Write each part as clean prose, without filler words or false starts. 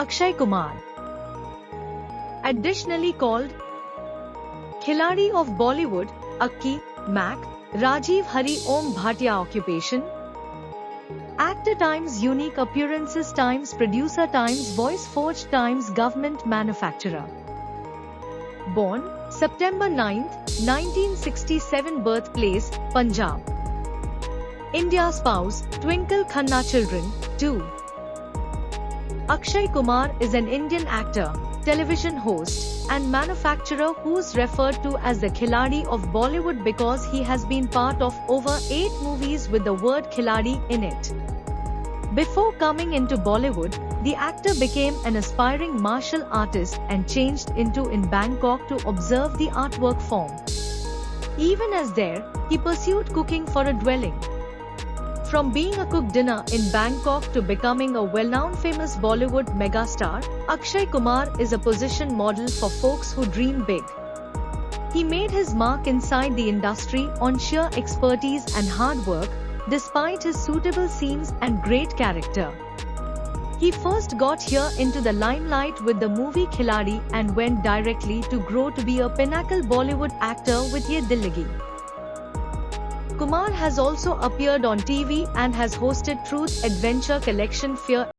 Akshay Kumar. Additionally called Khiladi of Bollywood, Akki, Mac, Rajiv Hari Om Bhatia occupation. Actor times unique appearances times producer times voice forge times government manufacturer. Born September 9th, 1967. Birthplace Punjab. India. Spouse Twinkle Khanna. Children 2. Akshay Kumar is an Indian actor, television host, and manufacturer who's referred to as the Khiladi of Bollywood because he has been part of over 8 movies with the word Khiladi in it. Before coming into Bollywood, the actor became an aspiring martial artist and changed into in Bangkok to observe the artwork form. Even as there, he pursued cooking for a dwelling. From being a cook dinner in Bangkok to becoming a well-known famous Bollywood megastar, Akshay Kumar is a position model for folks who dream big. He made his mark inside the industry on sheer expertise and hard work, despite his suitable scenes and great character. He first got here into the limelight with the movie Khiladi and went directly to grow to be a pinnacle Bollywood actor with Ye Dil Lagi. Kumar has also appeared on TV and has hosted Truth Adventure Collection Fear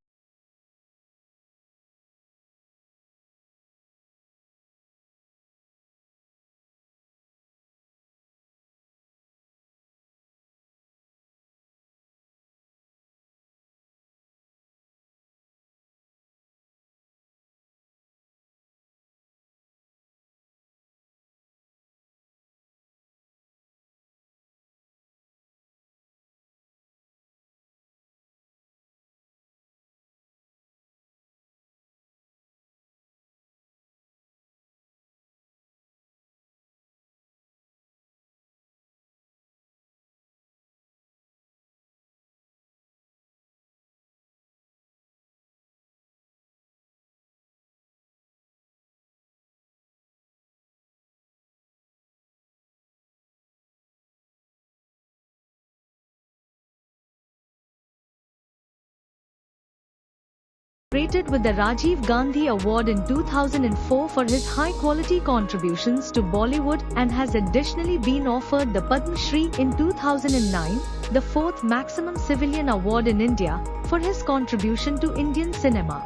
Rated with the Rajiv Gandhi Award in 2004 for his high-quality contributions to Bollywood and has additionally been offered the Padma Shri in 2009, the 4th maximum civilian award in India, for his contribution to Indian cinema.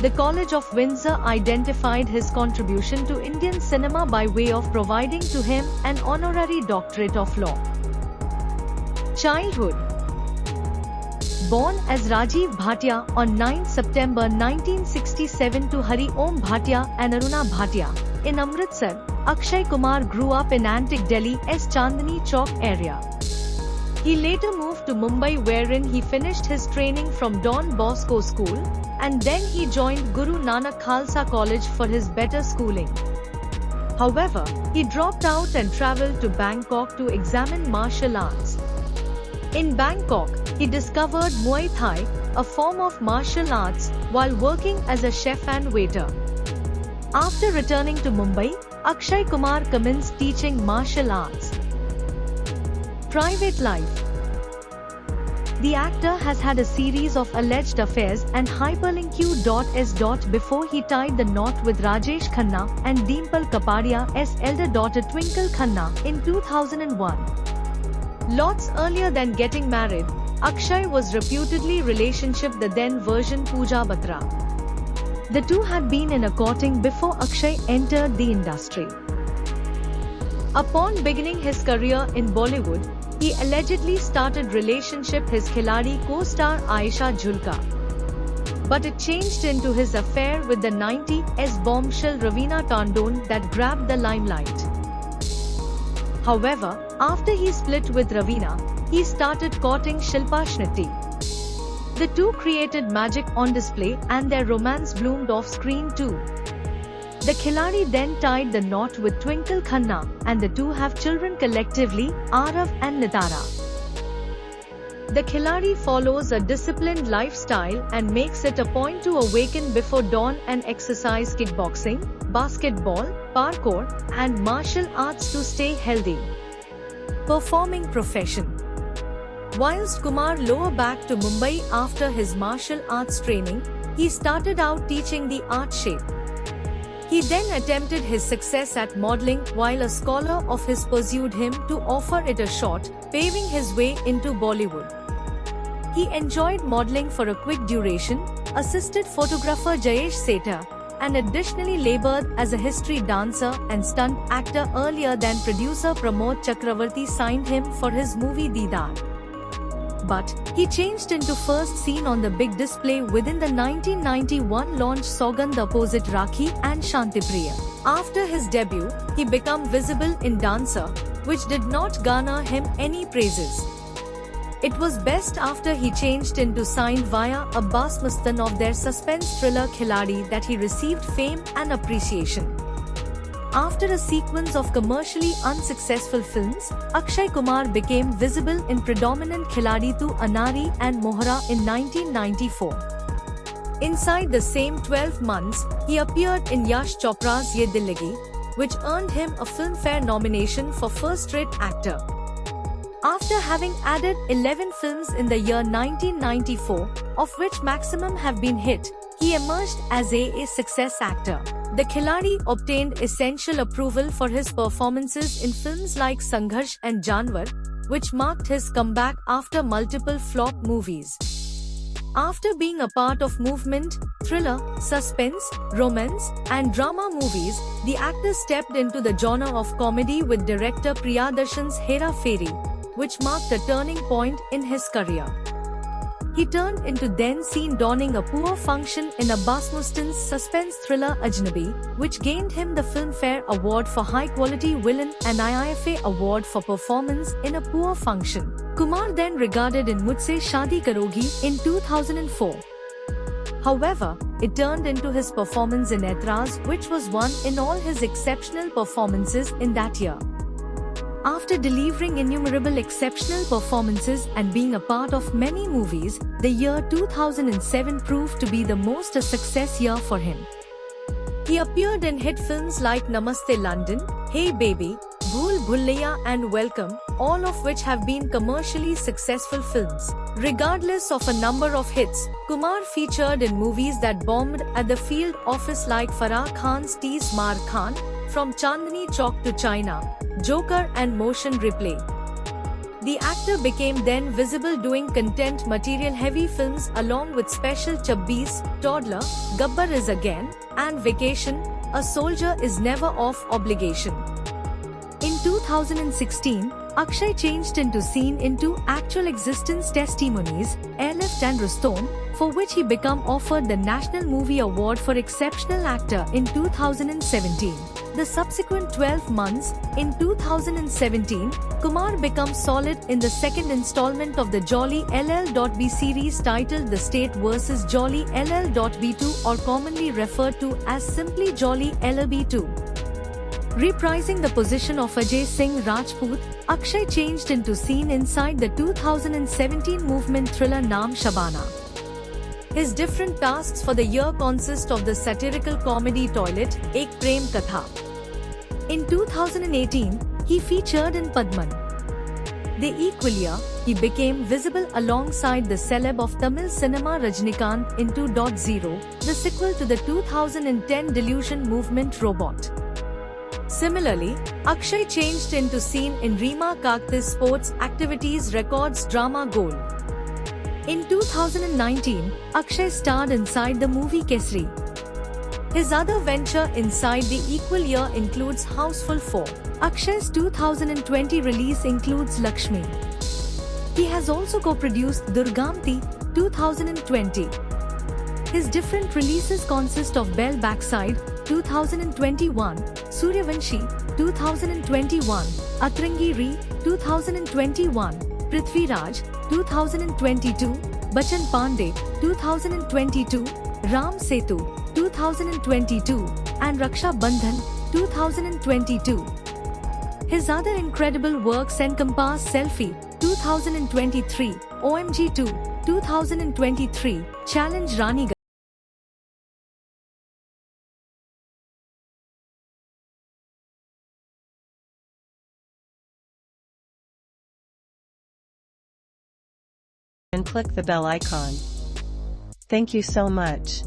The College of Windsor identified his contribution to Indian cinema by way of providing to him an honorary doctorate of law. Childhood. Born as Rajiv Bhatia on 9 September 1967 to Hari Om Bhatia and Aruna Bhatia, in Amritsar, Akshay Kumar grew up in Antique Delhi's Chandni Chowk area. He later moved to Mumbai wherein he finished his training from Don Bosco School, and then he joined Guru Nanak Khalsa College for his better schooling. However, he dropped out and travelled to Bangkok to examine martial arts. In Bangkok, he discovered Muay Thai, a form of martial arts, while working as a chef and waiter. After returning to Mumbai, Akshay Kumar commenced teaching martial arts. Private life. The actor has had a series of alleged affairs and hyperlink.s. before he tied the knot with Rajesh Khanna and Dimple Kapadia's elder daughter Twinkle Khanna in 2001. Lots earlier than getting married, Akshay was reputedly relationship the then version Pooja Batra. The two had been in a courting before Akshay entered the industry. Upon beginning his career in Bollywood, he allegedly started relationship his Khiladi co-star Aisha Julka. But it changed into his affair with the 90s bombshell Raveena Tandon that grabbed the limelight. However, after he split with Raveena, he started courting Shilpa Shetty. The two created magic on display and their romance bloomed off screen too. The Khiladi then tied the knot with Twinkle Khanna and the two have children collectively, Arav and Nitara. The Khiladi follows a disciplined lifestyle and makes it a point to awaken before dawn and exercise kickboxing, basketball, parkour, and martial arts to stay healthy. Performing profession. Whilst Kumar lower back to Mumbai after his martial arts training, He started out teaching the art shape. He then attempted his success at modeling, while a scholar of his pursued him to offer it a shot, paving his way into Bollywood. He enjoyed modeling for a quick duration, assisted photographer Jayesh Setha, and additionally labored as a history dancer and stunt actor earlier than producer Pramod Chakravarti signed him for his movie Deedar. But he changed into first seen on the big display within the 1991 launch Saugandh opposite Rakhi and Shantipriya. After his debut, he became visible in Dancer, which did not garner him any praises. It was best after he changed into signed via Abbas Mustan of their suspense thriller Khiladi that he received fame and appreciation. After a sequence of commercially unsuccessful films, Akshay Kumar became visible in predominant Khiladi 2 Anari and Mohra in 1994. Inside the same 12 months, he appeared in Yash Chopra's Ye Dil Lagi, which earned him a Filmfare nomination for First Rate Actor. After having added 11 films in the year 1994, of which maximum have been hit, he emerged as a success actor. The Khiladi obtained essential approval for his performances in films like Sangharsh and Janwar, which marked his comeback after multiple flop movies. After being a part of movement, thriller, suspense, romance, and drama movies, the actor stepped into the genre of comedy with director Priyadarshan's Hera Fairy, which marked a turning point in his career. He turned into then seen donning a poor function in Abbas Mustan's suspense thriller Ajnabi, which gained him the Filmfare Award for High Quality Villain and IIFA Award for Performance in a Poor Function. Kumar then regarded in Mujhse Shaadi Karogi in 2004. However, it turned into his performance in Aitraz, which was one in all his exceptional performances in that year. After delivering innumerable exceptional performances and being a part of many movies, the year 2007 proved to be the most a success year for him. He appeared in hit films like Namaste London, Hey Baby, Bhool Bhulaiya and Welcome, all of which have been commercially successful films. Regardless of a number of hits, Kumar featured in movies that bombed at the field office like Farah Khan's Tees Maar Khan, From Chandni Chowk to China, Joker and Motion Replay. The actor became then visible doing content material heavy films along with Special Chabbis, Toddler, Gabbar Is Again, and Vacation, A Soldier Is Never Off Obligation. In 2016, Akshay changed into scene into Actual Existence Testimonies, Airlift and Rustom, for which he became offered the National Movie Award for Exceptional Actor in 2017. The subsequent 12 months, in 2017, Kumar became solid in the second installment of the Jolly LL.B series titled The State vs. Jolly LL.B2 or commonly referred to as simply Jolly LLB2. Reprising the position of Ajay Singh Rajput, Akshay changed into scene inside the 2017 movement thriller Naam Shabana. His different tasks for the year consist of the satirical comedy Toilet, Ek Prem Katha. In 2018, he featured in Padman. The equal year, he became visible alongside the celeb of Tamil cinema Rajinikanth in 2.0, the sequel to the 2010 Delusion movement Robot. Similarly, Akshay changed into scene in Reema Kagti's sports activities records drama Goal. In 2019, Akshay starred inside the movie Kesari. His other venture inside the equal year includes Houseful 4. Akshay's 2020 release includes Lakshmi. He has also co-produced Durgamti 2020. His different releases consist of Bell Backside 2021, Suryavanshi 2021, Atrangi Re 2021, Prithviraj 2022, Bachan Pandey 2022, Ram Setu 2022, and Raksha Bandhan 2022. His other incredible works encompass Selfie 2023, OMG 2 2023, Challenge Rani. And click the bell icon. Thank you so much.